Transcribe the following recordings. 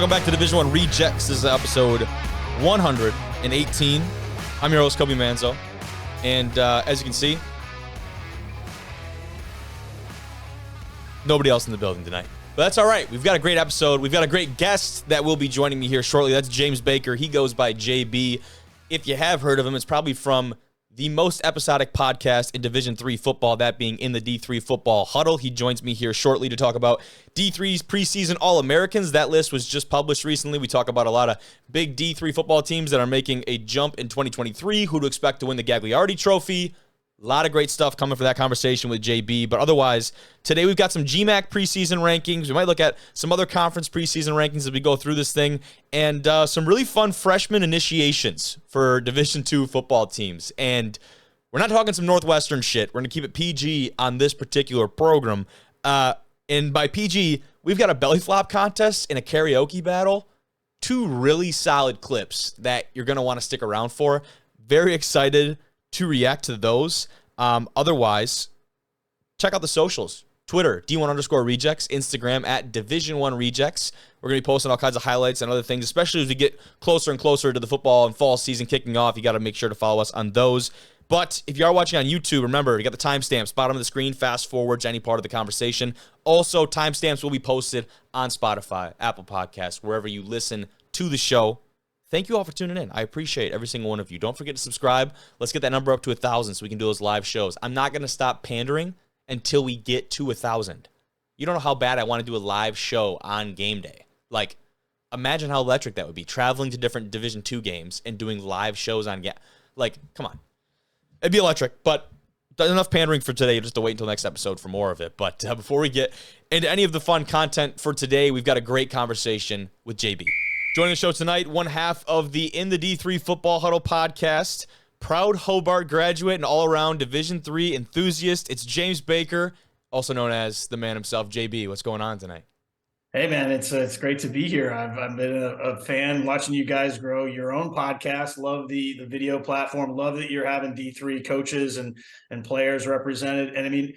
Welcome back to Division I Rejects. This is episode 118. I'm your host, Kobe Manzo. And as you can see, nobody else in the building tonight. But that's all right. We've got a great episode. We've got a great guest that will be joining me here shortly. That's James Baker. He goes by JB. If you have heard of him, it's probably from the most episodic podcast in Division III football, that being In The D3FB Huddle. He joins me here shortly to talk about D3's Preseason All-Americans. That list was just published recently. We talk about a lot of big D3 football teams that are making a jump in 2023, who to expect to win the Gagliardi Trophy. A lot of great stuff coming for that conversation with JB. But otherwise, today we've got some GMAC Preseason Rankings. We might look at some other conference preseason rankings as we go through this thing. And some really fun freshman initiations for Division II football teams. And we're not talking some Northwestern shit. We're going to keep it PG on this particular program. And by PG, we've got a Bellyflop contest and a karaoke battle. Two really solid clips that you're going to want to stick around for. Very excited to react to those. Otherwise, check out the socials. Twitter, D1_Rejects. Instagram, at Division I Rejects. We're going to be posting all kinds of highlights and other things, especially as we get closer and closer to the football and fall season kicking off. You got to make sure to follow us on those. But if you are watching on YouTube, remember, you got the timestamps, bottom of the screen, fast forward to any part of the conversation. Also, timestamps will be posted on Spotify, Apple Podcasts, wherever you listen to the show. Thank you all for tuning in. I appreciate every single one of you. Don't forget to subscribe. Let's get that number up to 1,000 so we can do those live shows. I'm not going to stop pandering until we get to 1,000. You don't know how bad I want to do a live show on game day. Like, imagine how electric that would be, traveling to different Division II games and doing live shows on game. Like, come on. It'd be electric, but enough pandering for today. You'll just have to wait until next episode for more of it. But before we get into any of the fun content for today, we've got a great conversation with JB. Joining the show tonight, one half of the In The D3FB Huddle podcast, proud Hobart graduate and all-around Division III enthusiast. It's James Baker, also known as the man himself, JB. What's going on tonight? Hey, man, it's great to be here. I've been a fan watching you guys grow your own podcast. Love the video platform. Love that you're having D3 coaches and players represented. And I mean,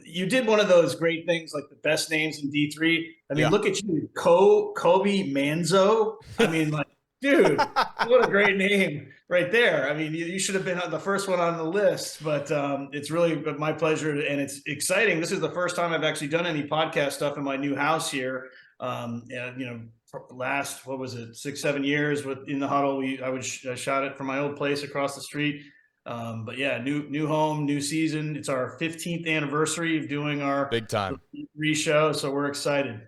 you did one of those great things like the best names in D3. I mean, Look at you, Kobe Manzo. I mean, like, dude, what a great name right there. I mean, you should have been the first one on the list, but it's really my pleasure, and it's exciting. This is the first time I've actually done any podcast stuff in my new house here. And, last, 6-7 years with In The Huddle, I shot it from my old place across the street. But yeah, new home, new season. It's our 15th anniversary of doing our big time re-show, so we're excited.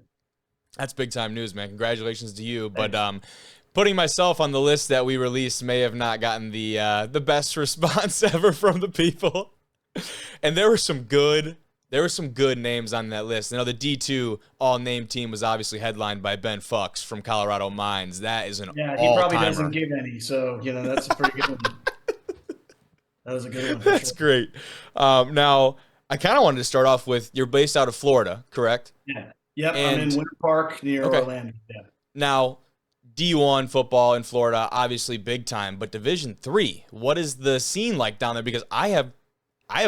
That's big time news, man. Congratulations to you. Thanks. But putting myself on the list that we released may have not gotten the best response ever from the people. And there were some good names on that list. You know, the D2 all-name team was obviously headlined by Ben Fuchs from Colorado Mines. That is an all-timer. Yeah, he probably doesn't give any, so that's a pretty good one. That was a good one. That's great. Now, I kind of wanted to start off with, you're based out of Florida, correct? Yeah. Yep, I'm in Winter Park near Orlando. Yeah. Now, D1 football in Florida, obviously big time, but Division III, what is the scene like down there? Because I have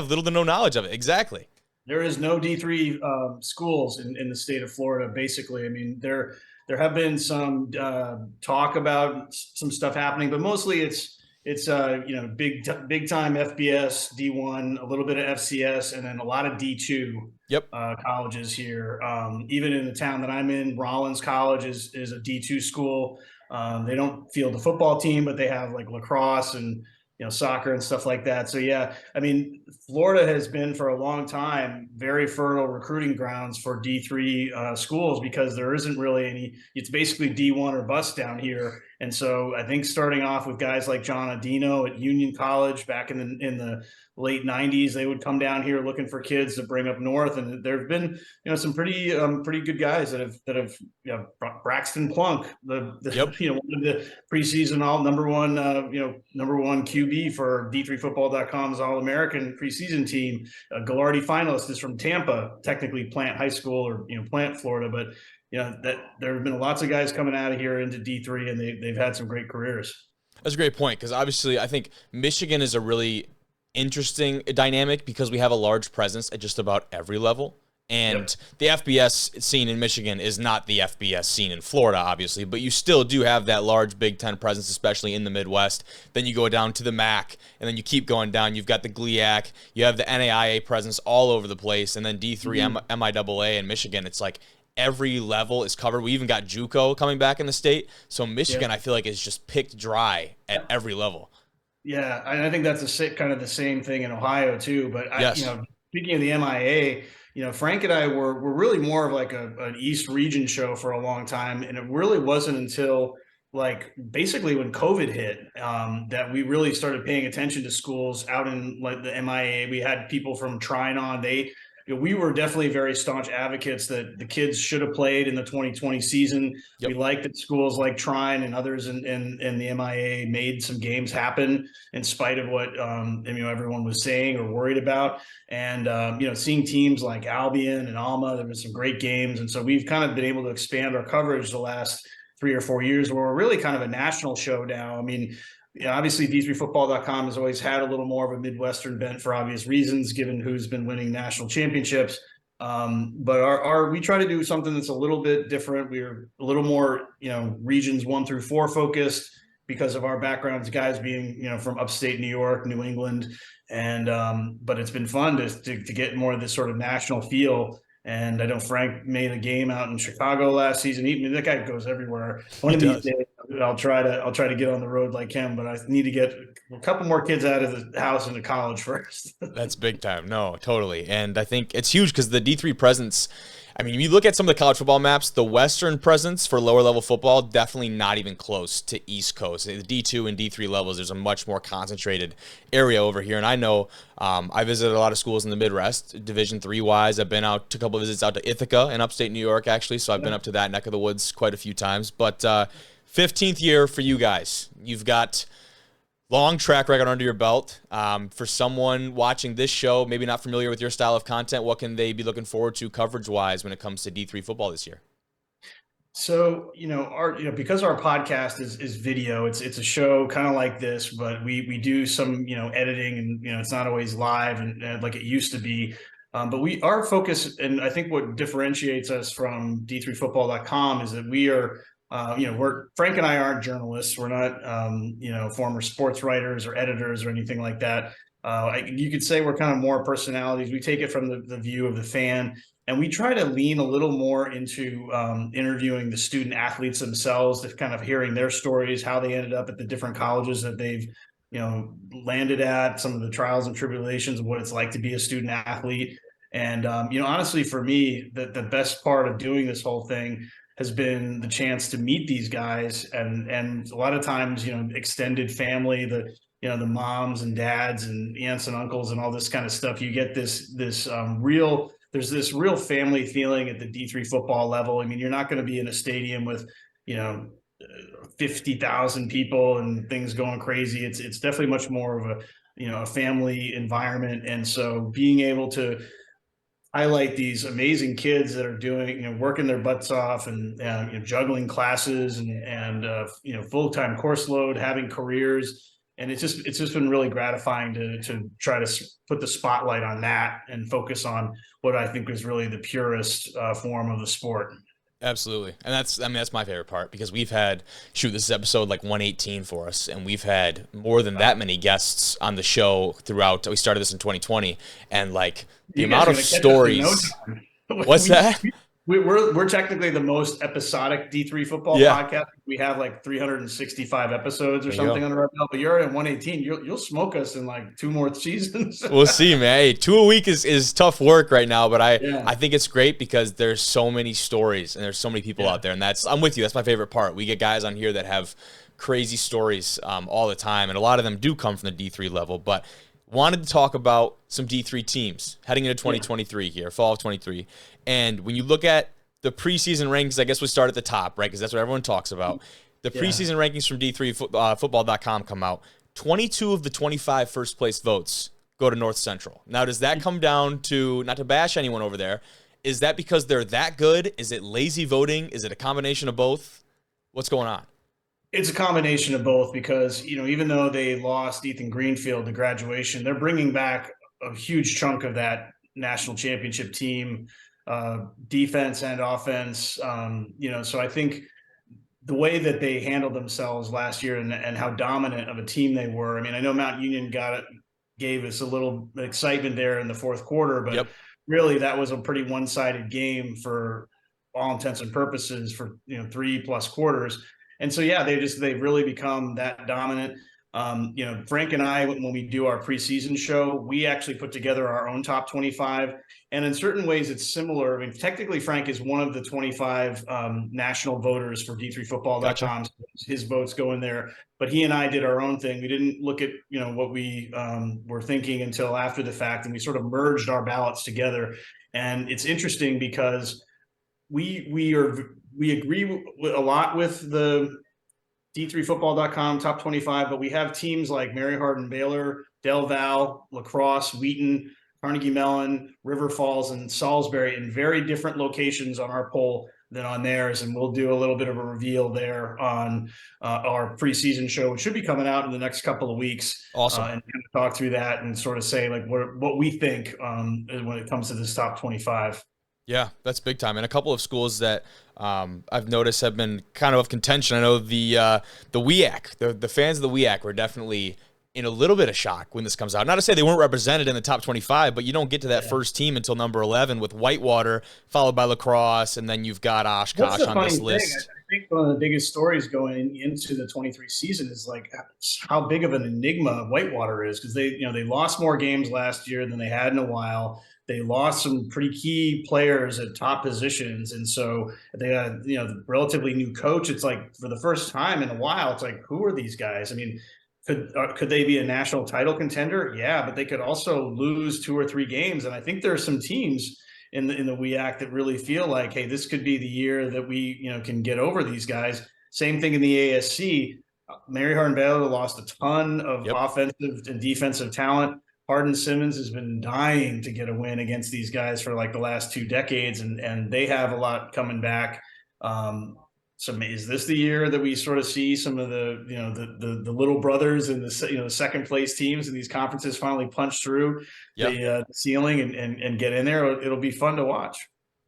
little to no knowledge of it. Exactly. There is no D3 schools in the state of Florida, basically. I mean, there have been some talk about some stuff happening, but mostly it's big time FBS, D1, a little bit of FCS, and then a lot of D2 colleges here. Even in the town that I'm in, Rollins College is a D2 school. They don't field the football team, but they have like lacrosse and soccer and stuff like that. So yeah, I mean, Florida has been for a long time very fertile recruiting grounds for D3 schools, because there isn't really any. It's basically D1 or bust down here. And so I think starting off with guys like John Adino at Union College back in the late 90s, they would come down here looking for kids to bring up north. And there have been some pretty good guys that have Braxton Plunk, one of the preseason number one QB for D3Football.com's All-American preseason team. Gagliardi finalist is from Tampa, technically Plant High School or Plant, Florida, but that there have been lots of guys coming out of here into D3, and they've had some great careers. That's a great point, because obviously I think Michigan is a really interesting dynamic because we have a large presence at just about every level. And the FBS scene in Michigan is not the FBS scene in Florida, obviously, but you still do have that large Big Ten presence, especially in the Midwest. Then you go down to the MAC, and then you keep going down. You've got the GLIAC, you have the NAIA presence all over the place, and then D3 MIAA in Michigan. It's like every level is covered. We even got JUCO coming back in the state. So Michigan, I feel like, is just picked dry at every level. Yeah, and I think that's kind of the same thing in Ohio too. But speaking of the MIA, Frank and I were really more of like an East region show for a long time, and it really wasn't until like basically when COVID hit that we really started paying attention to schools out in like the MIA. We had people from Trinon. We were definitely very staunch advocates that the kids should have played in the 2020 season. We liked that schools like Trine and others in the MIA made some games happen in spite of what everyone was saying or worried about. And seeing teams like Albion and Alma, there were some great games, and so we've kind of been able to expand our coverage the last 3 or 4 years, where we're really kind of a national show now. I mean, obviously D3Football.com has always had a little more of a Midwestern bent for obvious reasons, given who's been winning national championships. But we try to do something that's a little bit different. We're a little more, regions 1 through 4 focused because of our backgrounds, guys being, from upstate New York, New England. And, but it's been fun to get more of this sort of national feel. And I know Frank made a game out in Chicago last season. That guy goes everywhere. One of these days, I'll try to get on the road like him, but I need to get a couple more kids out of the house into college first. That's big time. No, totally. And I think it's huge because the D3 presence, I mean, if you look at some of the college football maps, the Western presence for lower level football, definitely not even close to East Coast. The D2 and D3 levels, there's a much more concentrated area over here. And I know I visited a lot of schools in the Midwest, Division III wise. I've been out to a couple of visits out to Ithaca in upstate New York, actually. So I've been up to that neck of the woods quite a few times. But 15th year for you guys. You've got long track record under your belt. For someone watching this show, maybe not familiar with your style of content, what can they be looking forward to coverage-wise when it comes to D3 football this year? So, because our podcast is video, it's a show kind of like this, but we do some, editing, and, it's not always live and like it used to be. But our focus, and I think what differentiates us from D3Football.com is that we are, Frank and I aren't journalists. We're not, former sports writers or editors or anything like that. You could say we're kind of more personalities. We take it from the view of the fan, and we try to lean a little more into interviewing the student athletes themselves, to kind of hearing their stories, how they ended up at the different colleges that they've, landed at, some of the trials and tribulations of what it's like to be a student athlete. And, honestly, for me, the best part of doing this whole thing has been the chance to meet these guys, and a lot of times, extended family, the moms and dads and aunts and uncles and all this kind of stuff. You get there's this real family feeling at the D3 football level. I mean, you're not going to be in a stadium with, 50,000 people and things going crazy. It's definitely much more of a family environment. And so being able to highlight these amazing kids that are doing, working their butts off and juggling classes and full-time course load, having careers. And it's just been really gratifying to try to put the spotlight on that and focus on what I think is really the purest form of the sport. Absolutely. And that's my favorite part, because we've had, this is episode like 118 for us, and we've had more than that many guests on the show throughout. We started this in 2020, and like the amount of stories. What's that? We're technically the most episodic D3 football podcast. We have like 365 episodes or something under our belt, but you're at 118. You'll smoke us in like 2 more seasons. We'll see, man. Hey, 2 a week is tough work right now, but I think it's great because there's so many stories and there's so many people out there, and I'm with you. That's my favorite part. We get guys on here that have crazy stories all the time, and a lot of them do come from the D3 level, but wanted to talk about some D3 teams heading into 2023 here, fall of 23. And when you look at the preseason rankings, I guess we start at the top, right? Because that's what everyone talks about. The preseason rankings from D3Football.com come out. 22 of the 25 first place votes go to North Central. Now, does that come down to, not to bash anyone over there, is that because they're that good? Is it lazy voting? Is it a combination of both? What's going on? It's a combination of both, because, even though they lost Ethan Greenfield to graduation, they're bringing back a huge chunk of that national championship team. defense and offense. So I think the way that they handled themselves last year and how dominant of a team they were. I mean, I know Mount Union gave us a little excitement there in the fourth quarter, but Yep. really that was a pretty one-sided game for all intents and purposes for 3+ quarters. And so yeah, they've really become that dominant. Frank and I, when we do our preseason show, we actually put together our own top 25. And in certain ways, it's similar. I mean, technically, Frank is one of the 25 national voters for D3Football.com. Gotcha. So his votes go in there. But he and I did our own thing. We didn't look at what we were thinking until after the fact, and we sort of merged our ballots together. And it's interesting because we agree a lot with the D3Football.com top 25, but we have teams like Mary Hardin Baylor, Del Val, La Crosse, Wheaton, Carnegie Mellon, River Falls, and Salisbury in very different locations on our poll than on theirs. And we'll do a little bit of a reveal there on our preseason show, which should be coming out in the next couple of weeks. Awesome. And kind of talk through that and sort of say like what we think when it comes to this top 25. Yeah, that's big time. And a couple of schools that I've noticed have been kind of contention. I know the WEAC, the fans of the WEAC were definitely in a little bit of shock when this comes out. Not to say they weren't represented in the top 25, but you don't get to that first team until number 11 with Whitewater, followed by La Crosse, and then you've got Oshkosh on this list. I think one of the biggest stories going into the 23 season is like how big of an enigma Whitewater is, because they lost more games last year than they had in a while. They lost some pretty key players at top positions. And so they had, the relatively new coach. It's like for the first time in a while, it's like, who are these guys? I mean, could they be a national title contender? Yeah, but they could also lose 2 or 3 games. And I think there are some teams in the WEAC that really feel like, hey, this could be the year that we, can get over these guys. Same thing in the ASC. Mary Hardin Baylor lost a ton of offensive and defensive talent. Hardin Simmons has been dying to get a win against these guys for like the last 2 decades, and they have a lot coming back. So is this the year that we sort of see some of the the little brothers and the second place teams in these conferences finally punch through the ceiling and get in there? It'll be fun to watch.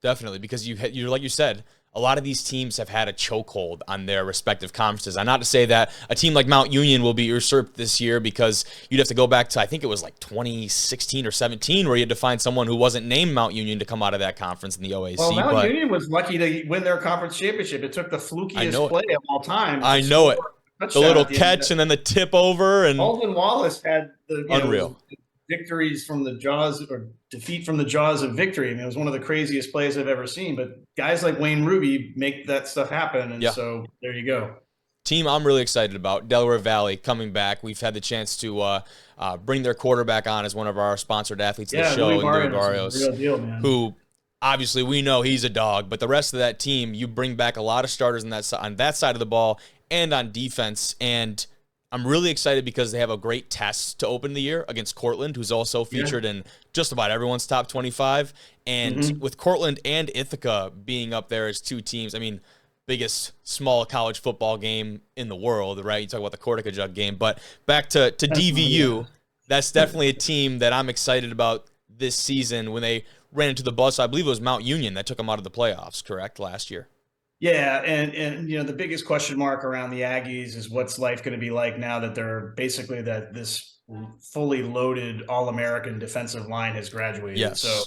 Definitely, because you like you said, a lot of these teams have had a chokehold on their respective conferences. And not to say that a team like Mount Union will be usurped this year, because you'd have to go back to, I think it was like 2016 or 17, where you had to find someone who wasn't named Mount Union to come out of that conference in the OAC. Well, Mount Union was lucky to win their conference championship. It took the flukiest play of all time. I know it. The little catch and then the tip over. And Alden Wallace had the unreal victories from the jaws, or defeat from the jaws of victory. I mean, it was one of the craziest plays I've ever seen, but guys like Wayne Ruby make that stuff happen. And so there you go. Team I'm really excited about, Delaware Valley, coming back. We've had the chance to bring their quarterback on as one of our sponsored athletes of the show, Louis Barrios, real deal, man. Who obviously we know he's a dog, but the rest of that team, you bring back a lot of starters on that side of the ball and on defense. And I'm really excited because they have a great test to open the year against Cortland, who's also featured in just about everyone's top 25. And with Cortland and Ithaca being up there as 2 teams, I mean, biggest small college football game in the world, right? You talk about the Cortica Jug game. But back to DVU, that's definitely a team that I'm excited about this season. When they ran into the buzz, I believe it was Mount Union that took them out of the playoffs, correct, last year? Yeah, and the biggest question mark around the Aggies is what's life going to be like now that they're basically this fully loaded All-American defensive line has graduated. Yes. So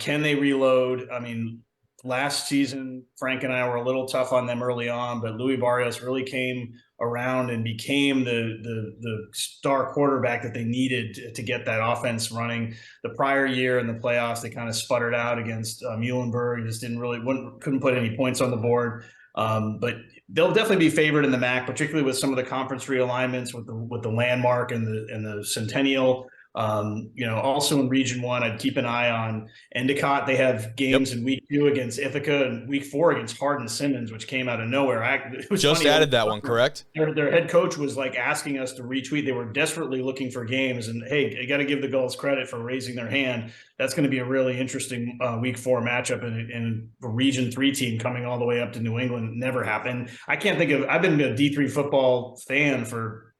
can they reload? I mean, last season, Frank and I were a little tough on them early on, but Louis Barrios really came around and became the star quarterback that they needed to get that offense running. The prior year in the playoffs, they kind of sputtered out against Muhlenberg. Just couldn't put any points on the board. But they'll definitely be favored in the MAC, particularly with some of the conference realignments with the landmark and the Centennial. Also in Region 1, I'd keep an eye on Endicott. They have games in Week 2 against Ithaca and Week 4 against Hardin Simmons, which came out of nowhere. It was just added that one, correct? Their head coach was like asking us to retweet. They were desperately looking for games, and hey, you got to give the Gulls credit for raising their hand. That's going to be a really interesting Week 4 matchup, and a Region 3 team coming all the way up to New England. Never happened. I've been a D3 football fan for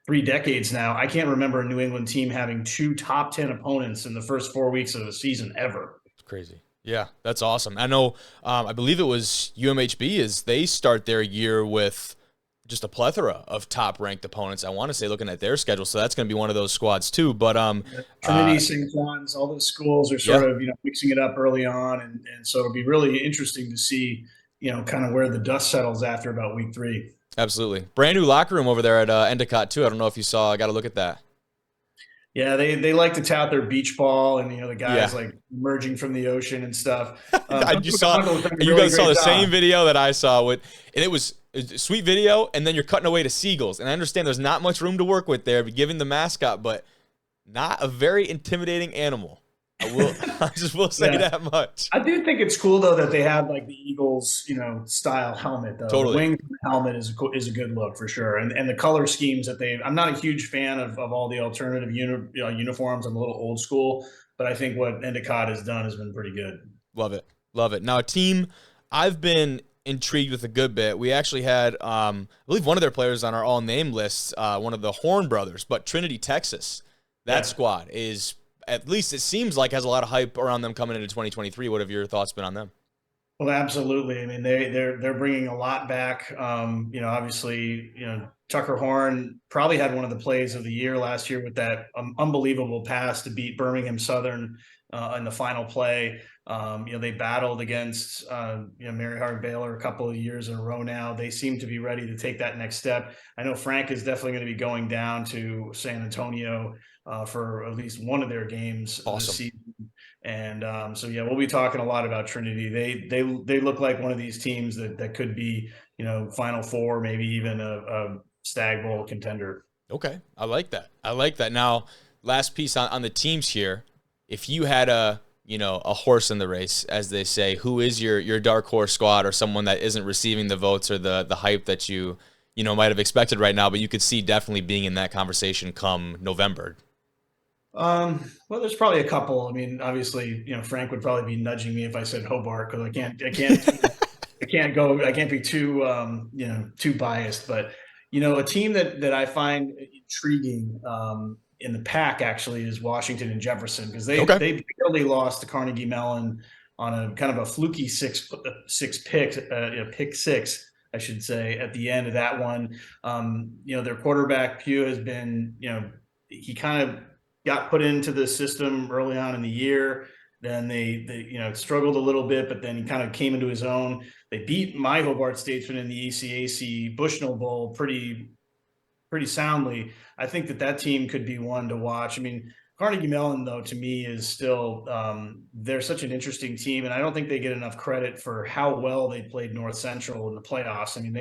3 decades now. I can't remember a New England team having 2 top 10 opponents in the first 4 weeks of the season ever. It's crazy. Yeah, that's awesome. I know, I believe it was UMHB is they start their year with just a plethora of top ranked opponents. I want to say looking at their schedule. So that's going to be one of those squads too. But, Trinity, St. John's, all those schools are yeah, sort of, mixing it up early on. And so it'll be really interesting to see, kind of where the dust settles after about week 3. absolutely. Brand new locker room over there at Endicott too. I don't know if you saw, I got to look at that. Yeah, they like to tout their beach ball and the guys Yeah. like emerging from the ocean and stuff. You saw, you guys saw the same video that I saw with, and it was a sweet video. And then you're cutting away to seagulls. And I understand there's not much room to work with there, given the mascot, but not a very intimidating animal. I just will say that much. I do think it's cool though that they have like the Eagles, style helmet though. Totally. The wing helmet is a good look for sure, and the color schemes that I'm not a huge fan of all the alternative uniforms. I'm a little old school, but I think what Endicott has done has been pretty good. Love it, love it. Now a team I've been intrigued with a good bit. We actually had, I believe, one of their players on our all name lists, one of the Horn brothers, but Trinity, Texas. That squad is, at least it seems like, has a lot of hype around them coming into 2023. What have your thoughts been on them? Well, absolutely. I mean, they're bringing a lot back. Obviously, Tucker Horn probably had one of the plays of the year last year with that unbelievable pass to beat Birmingham Southern in the final play. They battled against Mary Hard Baylor a couple of years in a row now. They seem to be ready to take that next step. I know Frank is definitely going to be going down to San Antonio for at least one of their games this season. And we'll be talking a lot about Trinity. They look like one of these teams that could be, Final Four, maybe even a Stag Bowl contender. Okay, I like that. Now, last piece on the teams here. If you had a horse in the race, as they say, who is your dark horse squad, or someone that isn't receiving the votes or the hype that you might have expected right now, but you could see definitely being in that conversation come November? Well, there's probably a couple. I mean, obviously, Frank would probably be nudging me if I said Hobart, because I can't I can't be too biased. But a team that I find intriguing in the pack actually is Washington and Jefferson, because they barely lost to Carnegie Mellon on a kind of a fluky pick six, I should say, at the end of that one. Their quarterback Pugh has been, he kind of got put into the system early on in the year. Then they struggled a little bit, but then he kind of came into his own. They beat my Hobart Statesman in the ECAC Bushnell Bowl pretty soundly. I think that team could be one to watch. I mean, Carnegie Mellon, though, to me is still they're such an interesting team, and I don't think they get enough credit for how well they played North Central in the playoffs. I mean,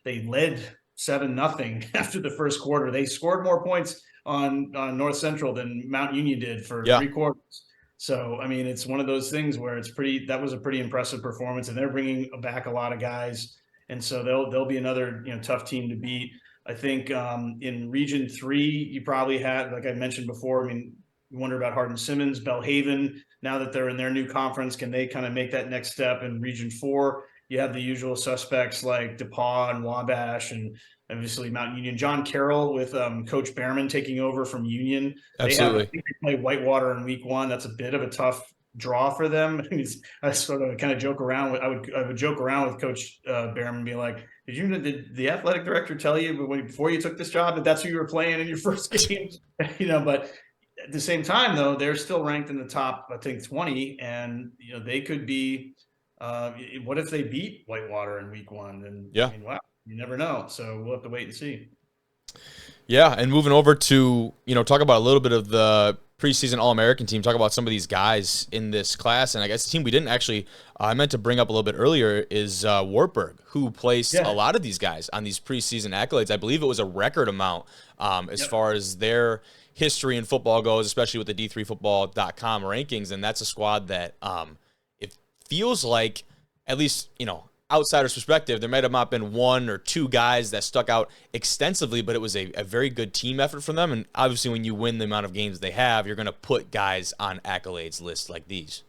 they led 7-0 after the first quarter. They scored more points on North Central than Mount Union did for 3 quarters. So, I mean, it's one of those things where that was a pretty impressive performance, and they're bringing back a lot of guys. And so they'll be another, tough team to beat. I think in Region 3, you probably had, like I mentioned before, I mean, you wonder about Hardin Simmons, Belhaven. Now that they're in their new conference, can they kind of make that next step? In Region 4, you have the usual suspects like DePaul and Wabash, and obviously Mount Union. John Carroll with Coach Behrman taking over from Union. Absolutely. I think they play Whitewater in week 1. That's a bit of a tough draw for them. I sort of kind of joke around with, I would joke around with Coach Behrman, be like, did the athletic director tell you before you took this job that that's who you were playing in your first game? But at the same time, though, they're still ranked in the top, I think, 20, and they could be. What if they beat Whitewater in week 1? And I mean, wow, you never know. So we'll have to wait and see. Yeah, and moving over to talk about a little bit of the preseason All-American team, talk about some of these guys in this class. And I guess the team we didn't actually, I meant to bring up a little bit earlier, is Wartburg, who placed a lot of these guys on these preseason accolades. I believe it was a record amount as far as their history in football goes, especially with the D3Football.com rankings. And that's a squad that it feels like, at least, outsider's perspective, there might have not been 1 or 2 guys that stuck out extensively, but it was a very good team effort from them. And obviously when you win the amount of games they have, you're going to put guys on accolades lists like these.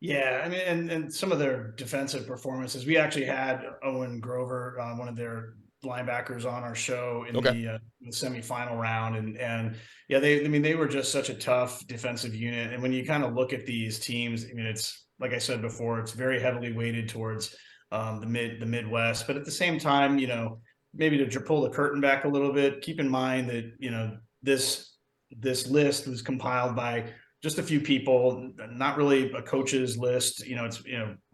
Yeah, I mean, and some of their defensive performances. We actually had Owen Grover, one of their linebackers on our show in Okay. the semifinal round, and yeah, they were just such a tough defensive unit. And when you kind of look at these teams, I mean, it's like I said before, it's very heavily weighted towards the Midwest, but at the same time, maybe to pull the curtain back a little bit, keep in mind that this list was compiled by just a few people, not really a coach's list. It's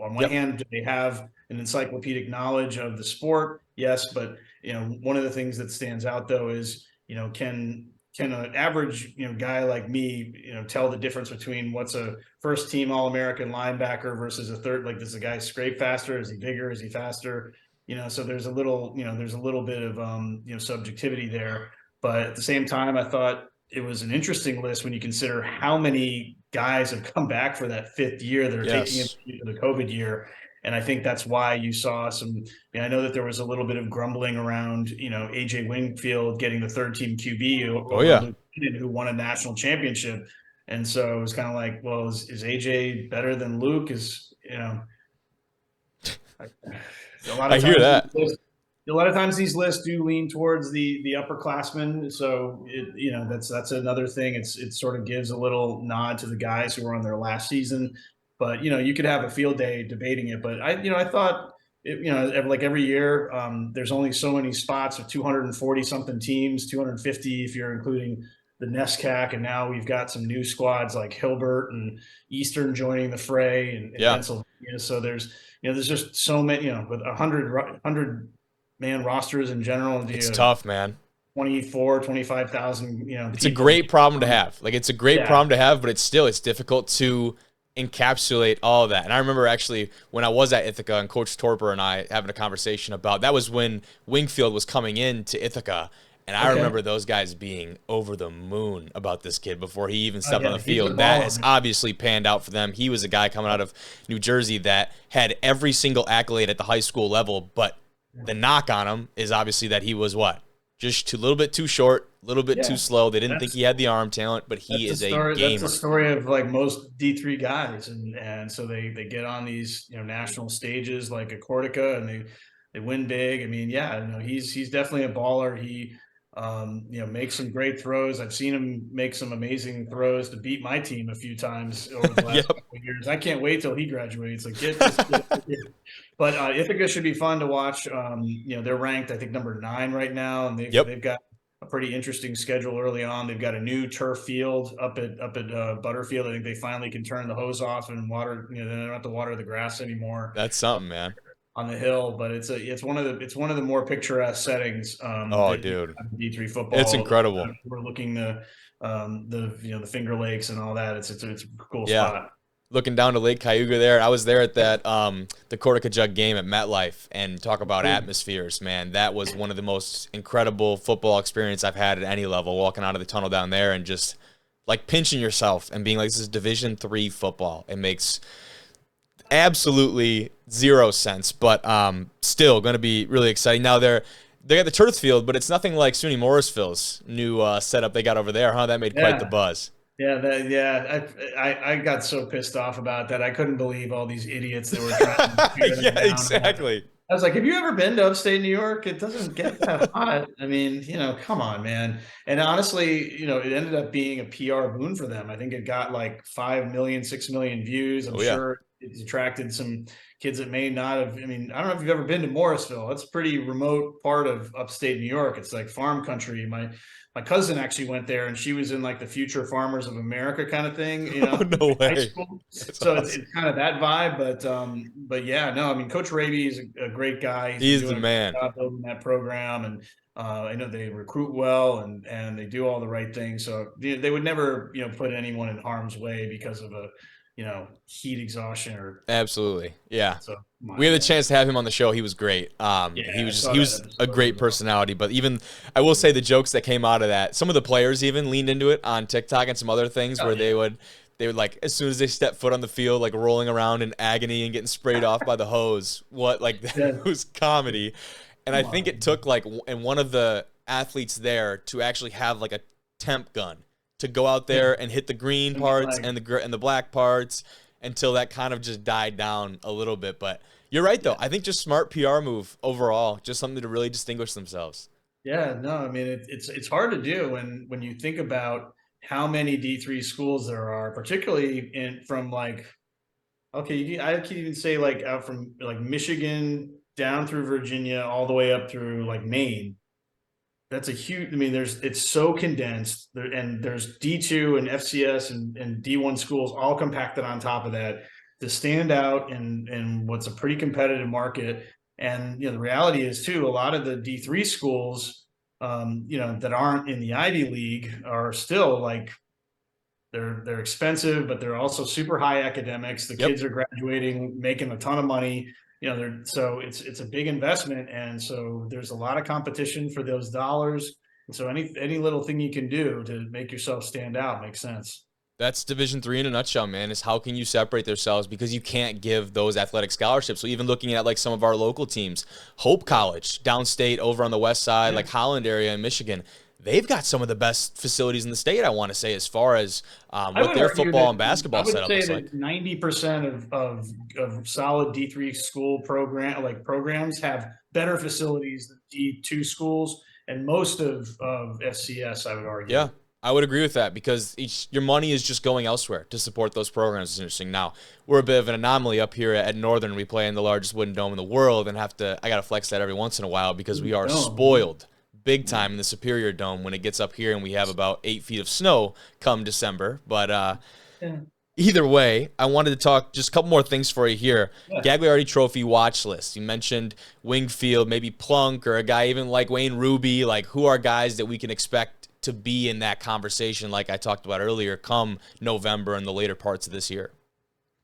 on one hand, do they have an encyclopedic knowledge of the sport? Yes, but one of the things that stands out though is can an average guy like me tell the difference between what's a first team All-American linebacker versus a third? Like, does the guy scrape faster? Is he bigger? Is he faster? So there's a little bit of subjectivity there. But at the same time, I thought it was an interesting list when you consider how many guys have come back for that fifth year that are taking it into the COVID year. And I think that's why you saw some. I know that there was a little bit of grumbling around, AJ Wingfield getting the third team QB over Luke Keenan, who won a national championship. And so it was kind of like, well, is AJ better than Luke? I hear that. A lot of times these lists do lean towards the upperclassmen. So that's another thing. It sort of gives a little nod to the guys who were on their last season. But you could have a field day debating it. But I thought like every year, there's only so many spots of 240 something teams, 250 if you're including the NESCAC, and now we've got some new squads like Hilbert and Eastern joining the fray in Pennsylvania. So there's just so many, with 100 man rosters in general. It's tough, man. 25,000, it's a great problem to have. Like, it's a great problem to have, but it's difficult to encapsulate all of that. And I remember actually when I was at Ithaca and Coach Torper and I having a conversation about that was when Wingfield was coming in to Ithaca. And I remember those guys being over the moon about this kid before he even stepped on the field. That has obviously panned out for them. He was a guy coming out of New Jersey that had every single accolade at the high school level, but the knock on him is obviously that he was just a little bit too short, a little bit too slow. They didn't think he had the arm talent, but he is a gamer. That's the story of like most D3 guys, and so they get on these national stages like a Cortica, and they win big. I mean, he's definitely a baller. He makes some great throws. I've seen him make some amazing throws to beat my team a few times over the last couple of years. I can't wait till he graduates. Like, get this kid. But Ithaca should be fun to watch. They're ranked, I think, number 9 right now, and they've got a pretty interesting schedule early on. They've got a new turf field up at Butterfield. I think they finally can turn the hose off and water. They don't have to water the grass anymore. That's something, man. On the hill, but it's one of the more picturesque settings. Dude, D3 football. It's incredible. We're looking to the Finger Lakes and all that. It's a cool spot. Looking down to Lake Cayuga there. I was there at that the Cortica Jug game at MetLife, and talk about atmospheres, man. That was one of the most incredible football experience I've had at any level, walking out of the tunnel down there and just like pinching yourself and being like, this is Division III football. It makes absolutely zero sense, but still going to be really exciting. Now they got the turf field, but it's nothing like SUNY Morrisville's new setup they got over there, huh? That made quite the buzz. I got so pissed off about that. I couldn't believe all these idiots that were trying to exactly. I was like, have you ever been to upstate New York? It doesn't get that hot. I mean, come on, man. And honestly, it ended up being a PR boon for them. I think it got like 5 million, 6 million views. I'm sure it's attracted some kids that may not have. I mean, I don't know if you've ever been to Morrisville. It's a pretty remote part of upstate New York. It's like farm country. My cousin actually went there, and she was in like the Future Farmers of America kind of thing, No way. High school. So it's kind of that vibe, but yeah, no, I mean, Coach Raby is a great guy. He's the man. Building that program, and I know they recruit well, and they do all the right things. So they would never, put anyone in harm's way because of a heat exhaustion or. Absolutely. Yeah. So we had the chance to have him on the show. He was great. He was a great personality, but even I will say the jokes that came out of that, some of the players even leaned into it on TikTok and some other things where they would like, as soon as they step foot on the field, like rolling around in agony and getting sprayed off by the hose. It was comedy. And I think it took and one of the athletes there to actually have like a temp gun to go out there and hit the green parts and the black parts until that kind of just died down a little bit. But You're right, though. I think just smart PR move overall, just something to really distinguish themselves. Yeah, no, I mean it's hard to do when you think about how many D3 schools there are, particularly in from like okay, I can even say like out from like Michigan down through Virginia all the way up through like Maine. That's a huge. I mean, it's so condensed, and there's D2 and FCS and D1 schools all compacted on top of that to stand out in what's a pretty competitive market. And the reality is too, a lot of the D3 schools, that aren't in the Ivy League are still like they're expensive, but they're also super high academics. The Yep. kids are graduating, making a ton of money. So it's a big investment, and so there's a lot of competition for those dollars. And so any little thing you can do to make yourself stand out makes sense. That's Division III in a nutshell, man, is how can you separate themselves because you can't give those athletic scholarships. So even looking at like some of our local teams, Hope College, downstate over on the west side, like Holland area in Michigan, they've got some of the best facilities in the state, I want to say, as far as what their football and basketball setup looks like. I would say that 90% of solid D3 school programs have better facilities than D2 schools, and most of FCS, I would argue. Yeah, I would agree with that because your money is just going elsewhere to support those programs. It's interesting. Now, we're a bit of an anomaly up here at Northern. We play in the largest wooden dome in the world and I got to flex that every once in a while because we are spoiled big time in the Superior Dome when it gets up here and we have about 8 feet of snow come December. But either way, I wanted to talk just a couple more things for you here. Yeah. Gagliardi Trophy watch list. You mentioned Wingfield, maybe Plunk, or a guy even like Wayne Ruby. Like, who are guys that we can expect to be in that conversation, like I talked about earlier, come November and the later parts of this year?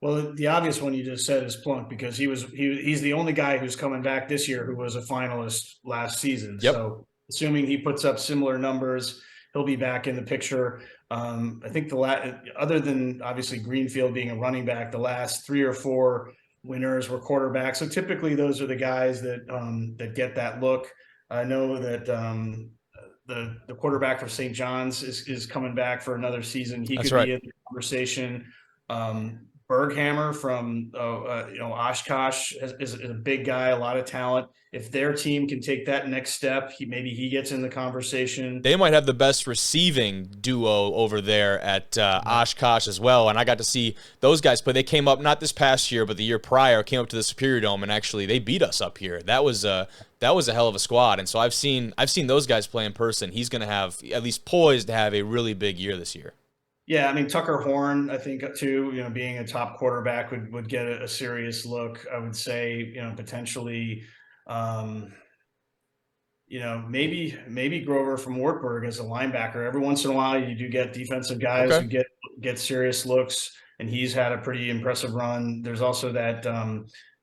Well, the obvious one you just said is Plunk because he's the only guy who's coming back this year who was a finalist last season. Yep. So assuming he puts up similar numbers, he'll be back in the picture. I think other than obviously Greenfield being a running back, the last 3 or 4 winners were quarterbacks. So typically those are the guys that get that look. I know that the quarterback for St. John's is coming back for another season. He could be in the conversation. Berghammer from Oshkosh is a big guy, a lot of talent. If their team can take that next step, maybe he gets in the conversation. They might have the best receiving duo over there at Oshkosh as well. And I got to see those guys play. They came up not this past year, but the year prior, came up to the Superior Dome, and actually they beat us up here. That was a hell of a squad. And so I've seen those guys play in person. He's going to have at least poised to have a really big year this year. Yeah, I mean, Tucker Horn, I think, too, being a top quarterback would get a serious look. I would say, potentially, maybe Grover from Wartburg as a linebacker. Every once in a while, you do get defensive guys who get serious looks, and he's had a pretty impressive run. There's also that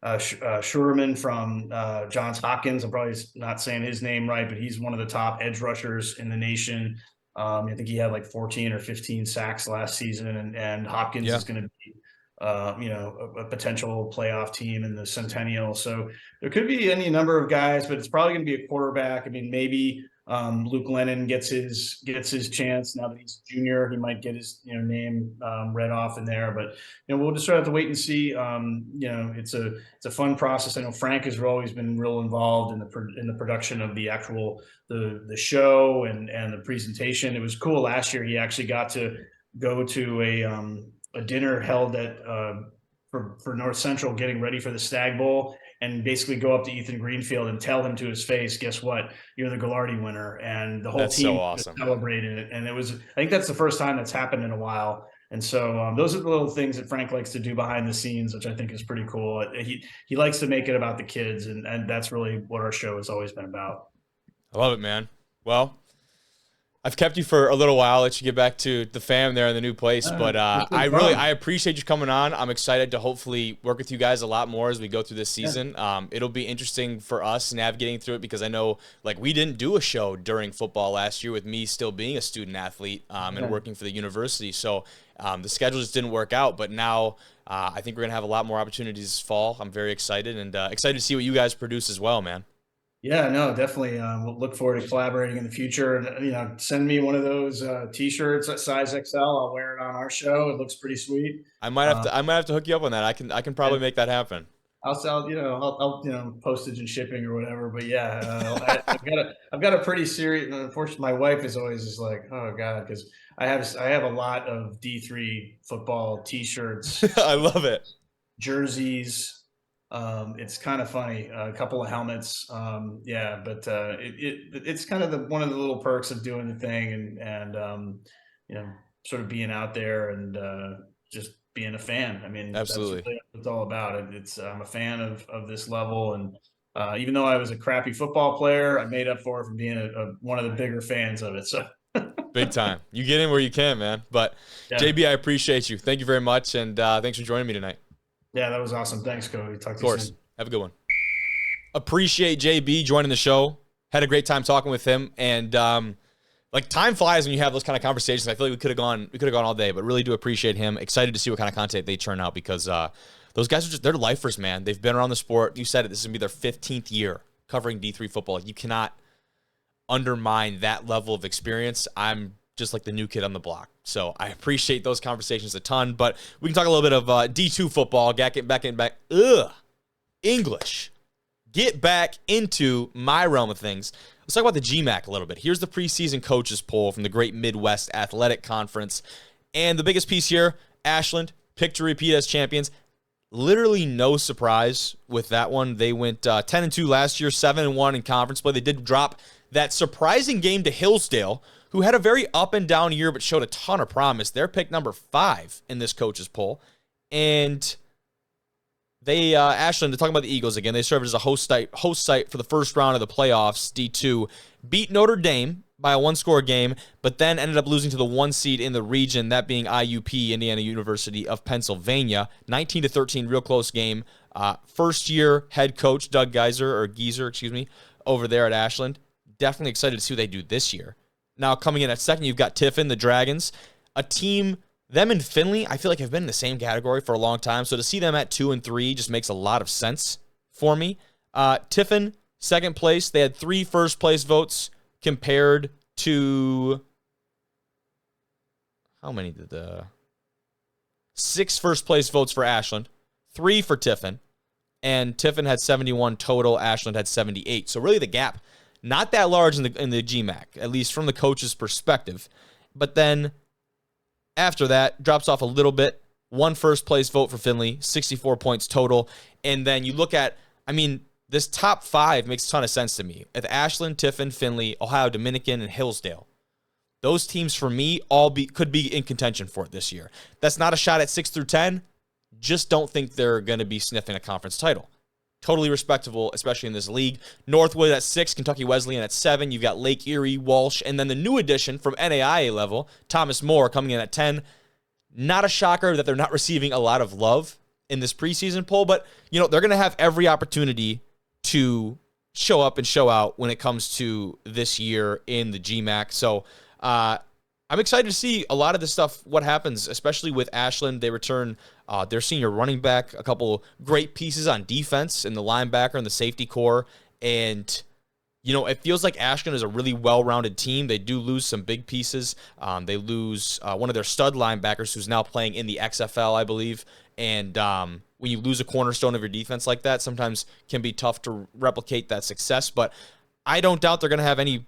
Schuerman from Johns Hopkins. I'm probably not saying his name right, but he's one of the top edge rushers in the nation. I think he had like 14 or 15 sacks last season, and Hopkins is going to be, a potential playoff team in the Centennial. So there could be any number of guys, but it's probably going to be a quarterback. I mean, maybe Luke Lennon gets his chance now that he's a junior. He might get his name read off in there, but we'll just have to wait and see. It's a fun process. I know Frank has always been real involved in the production of the actual the show and the presentation. It was cool last year. He actually got to go to a dinner held at for North Central, getting ready for the Stag Bowl, and basically go up to Ethan Greenfield and tell him to his face, guess what? You're the Gagliardi winner. And the whole team celebrated it. And I think that's the first time that's happened in a while. And so those are the little things that Frank likes to do behind the scenes, which I think is pretty cool. He likes to make it about the kids, and that's really what our show has always been about. I love it, man. Well, I've kept you for a little while. I'll let you get back to the fam there in the new place. But I appreciate you coming on. I'm excited to hopefully work with you guys a lot more as we go through this season. Yeah. It'll be interesting for us navigating through it because I know we didn't do a show during football last year with me still being a student athlete and working for the university. So the schedule just didn't work out. But now I think we're going to have a lot more opportunities this fall. I'm very excited and excited to see what you guys produce as well, man. Yeah, no, definitely. We'll look forward to collaborating in the future. And, send me one of those T-shirts at size XL. I'll wear it on our show. It looks pretty sweet. I might have to hook you up on that. I can probably make that happen. I'll sell, I'll postage and shipping or whatever. But yeah, I've got a pretty serious. Unfortunately, my wife is always just like, oh god, because I have a lot of D3 football T-shirts, I love it. jerseys. It's kind of funny. A couple of helmets. Yeah, but it's kind of one of the little perks of doing the thing, and you know, sort of being out there and just being a fan. I mean, that's Absolutely. really what it's all about. It's I'm a fan of this level, and even though I was a crappy football player, I made up for it from being one of the bigger fans of it. So Big time. You get in where you can, man. But yeah. JB, I appreciate you. Thank you very much, and thanks for joining me tonight. Yeah, that was awesome. Thanks, Cody. Talk to you soon. Have a good one. Appreciate JB joining the show. Had a great time talking with him, and like time flies when you have those kind of conversations. I feel like we could have gone all day, but really do appreciate him. Excited to see what kind of content they turn out because those guys they're lifers, man. They've been around the sport. You said it. This is gonna be their 15th year covering D3 football. You cannot undermine that level of experience. I'm just like the new kid on the block. So I appreciate those conversations a ton, but we can talk a little bit of D2 football, get back English. Get back into my realm of things. Let's talk about the GMAC a little bit. Here's the preseason coaches poll from the Great Midwest Athletic Conference. And the biggest piece here, Ashland picked to repeat as champions. Literally no surprise with that one. They went 10-2 last year, 7-1 in conference play. They did drop that surprising game to Hillsdale, who had a very up and down year but showed a ton of promise. They're picked number 5 in this coaches poll. And they, Ashland, to talk about the Eagles again, they served as a host site for the first round of the playoffs, D2, beat Notre Dame by a one-score game, but then ended up losing to the 1 seed in the region, that being IUP, Indiana University of Pennsylvania. 19-13, real close game. First-year head coach Doug Geiser, over there at Ashland. Definitely excited to see what they do this year. Now, coming in at second, you've got Tiffin, the Dragons, a team. Them and Finley, I feel like have been in the same category for a long time. So to see them at 2 and 3 just makes a lot of sense for me. Tiffin, second place. They had 3 first place votes compared to how many did 6 first place votes for Ashland, 3 for Tiffin, and Tiffin had 71 total. Ashland had 78. So really the gap not that large in the GMAC, at least from the coach's perspective. But then after that, drops off a little bit. 1 first place vote for Finley, 64 points total. And then you look at, this top 5 makes a ton of sense to me. At Ashland, Tiffin, Finley, Ohio Dominican, and Hillsdale. Those teams, for me, could be in contention for it this year. That's not a shot at 6 through 10. Just don't think they're going to be sniffing a conference title. Totally respectable, especially in this league. Northwood at 6, Kentucky Wesleyan at 7. You've got Lake Erie, Walsh, and then the new addition from NAIA level, Thomas More, coming in at 10. Not a shocker that they're not receiving a lot of love in this preseason poll, but they're going to have every opportunity to show up and show out when it comes to this year in the GMAC. So I'm excited to see a lot of this stuff, what happens, especially with Ashland. They return their senior running back, a couple great pieces on defense in the linebacker and the safety core. And, it feels like Ashland is a really well-rounded team. They do lose some big pieces. They lose one of their stud linebackers who's now playing in the XFL, I believe. And when you lose a cornerstone of your defense like that, sometimes can be tough to replicate that success. But I don't doubt they're going to have any,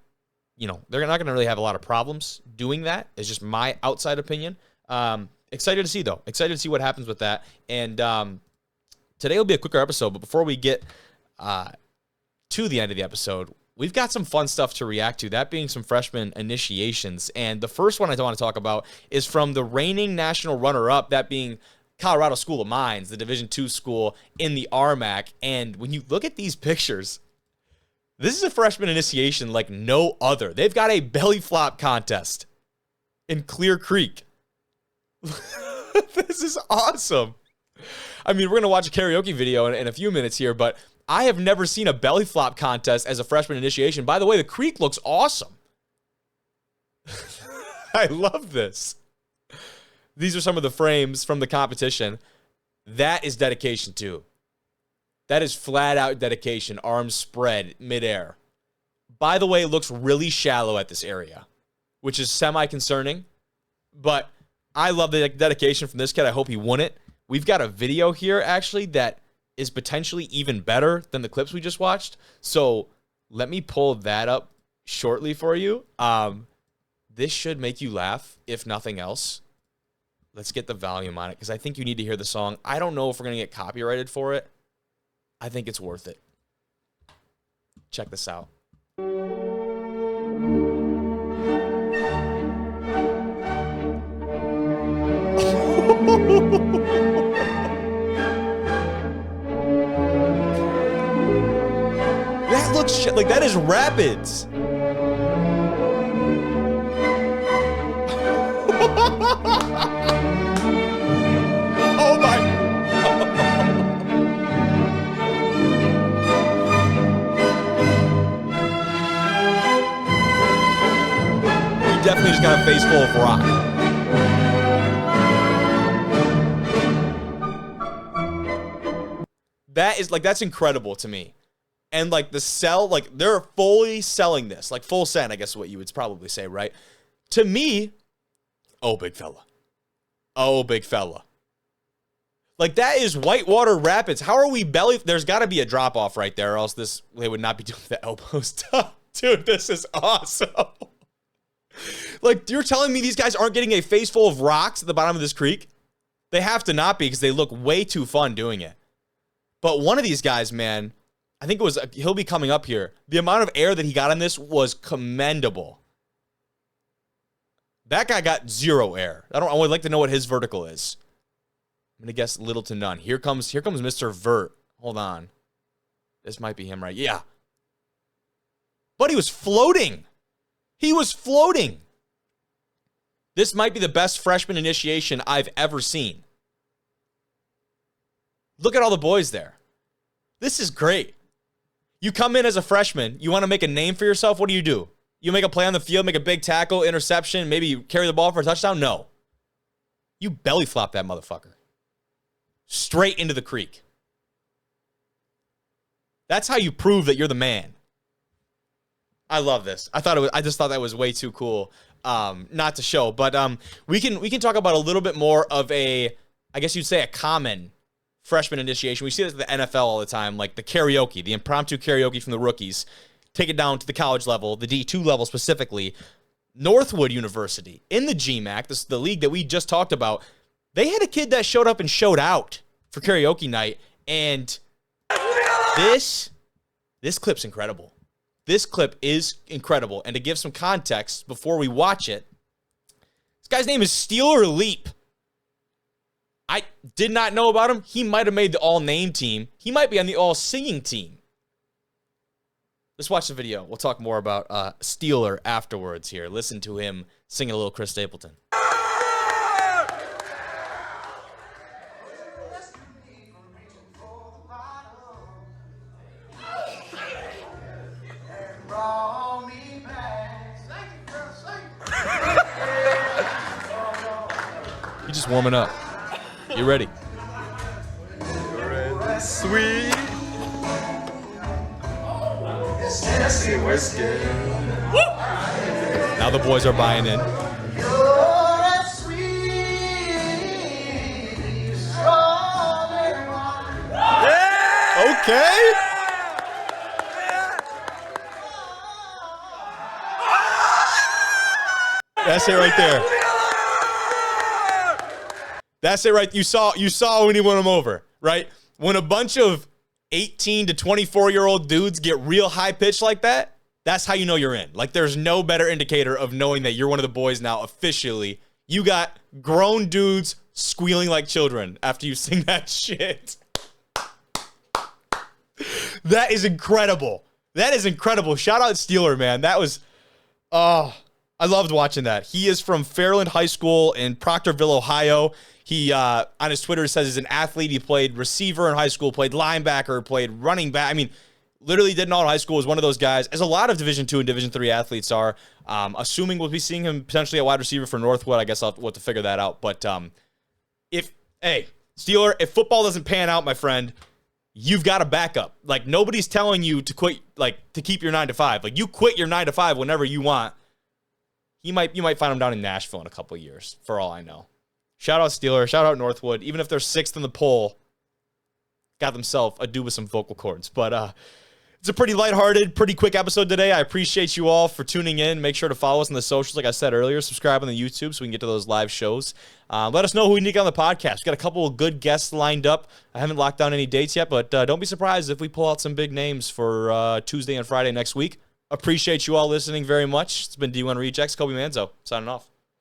they're not going to really have a lot of problems doing that. It's just my outside opinion. Excited to see, though. Excited to see what happens with that. And today will be a quicker episode, but before we get to the end of the episode, we've got some fun stuff to react to, that being some freshman initiations. And the first one I want to talk about is from the reigning national runner-up, that being Colorado School of Mines, the Division II school in the RMAC. And when you look at these pictures, this is a freshman initiation like no other. They've got a Bellyflop contest in Clear Creek. This is awesome. We're going to watch a karaoke video in a few minutes here, but I have never seen a Bellyflop contest as a freshman initiation. By the way, the creek looks awesome. I love this. These are some of the frames from the competition. That is dedication too. That is flat out dedication, arms spread midair. By the way, it looks really shallow at this area, which is semi-concerning, but I love the dedication from this kid. I hope he won it. We've got a video here, actually, that is potentially even better than the clips we just watched. So let me pull that up shortly for you. This should make you laugh, if nothing else. Let's get the volume on it, because I think you need to hear the song. I don't know if we're going to get copyrighted for it. I think it's worth it. Check this out. That looks like that is Rapids. Oh my. He definitely just got a face full of rock. That is like, that's incredible to me. And like the sell, like they're fully selling this, like full send, I guess is what you would probably say, right? To me, oh, big fella. Oh, big fella. Like that is Whitewater Rapids. How are we there's got to be a drop off right there, or else they would not be doing the elbow stuff. Dude, this is awesome. Like, you're telling me these guys aren't getting a face full of rocks at the bottom of this creek? They have to not be, because they look way too fun doing it. But one of these guys, man, I think he'll be coming up here. The amount of air that he got on this was commendable. That guy got 0 air. I would like to know what his vertical is. I'm going to guess little to none. Here comes Mr. Vert. Hold on. This might be him, right? Yeah. But he was floating. He was floating. This might be the best freshman initiation I've ever seen. Look at all the boys there. This is great. You come in as a freshman. You want to make a name for yourself. What do? You make a play on the field, make a big tackle, interception, maybe you carry the ball for a touchdown? No. You belly flop that motherfucker. Straight into the creek. That's how you prove that you're the man. I love this. I just thought that was way too cool. Not to show, but we can talk about a little bit more of I guess you'd say a common freshman initiation. We see this at the NFL all the time, like the karaoke, the impromptu karaoke from the rookies. Take it down to the college level, the D2 level specifically. Northwood University in the GMAC, this is the league that we just talked about. They had a kid that showed up and showed out for karaoke night, and this clip's incredible. This clip is incredible, and to give some context before we watch it, this guy's name is Steeler Leap. I did not know about him. He might have made the all-name team. He might be on the all-singing team. Let's watch the video. We'll talk more about Steeler afterwards here. Listen to him singing a little Chris Stapleton. You're just warming up. You ready? Sweet. Now the boys are buying in. Okay. That's it right there. That's it right. You saw when he won him over, right? When a bunch of 18 to 24-year-old dudes get real high pitched like that, that's how you know you're in. Like, there's no better indicator of knowing that you're one of the boys now officially. You got grown dudes squealing like children after you sing that shit. That is incredible. That is incredible. Shout out Steeler, man. That was, I loved watching that. He is from Fairland High School in Proctorville, Ohio. He, on his Twitter, says he's an athlete. He played receiver in high school, played linebacker, played running back. I mean, literally did it all in high school. Was one of those guys, as a lot of Division II and Division III athletes are. Assuming we'll be seeing him potentially at wide receiver for Northwood. I guess I'll have to figure that out. But Steeler, if football doesn't pan out, my friend, you've got a backup. Like, nobody's telling you to quit, like, to keep your 9 to 5. Like, you quit your 9 to 5 whenever you want. You might find him down in Nashville in a couple of years, for all I know. Shout out Steeler. Shout out Northwood. Even if they're 6th in the poll, got themselves a dude with some vocal cords. But it's a pretty lighthearted, pretty quick episode today. I appreciate you all for tuning in. Make sure to follow us on the socials, like I said earlier. Subscribe on the YouTube so we can get to those live shows. Let us know who we need to get on the podcast. We got a couple of good guests lined up. I haven't locked down any dates yet, but don't be surprised if we pull out some big names for Tuesday and Friday next week. Appreciate you all listening very much. It's been D1 Rejects. Kobe Manzo signing off.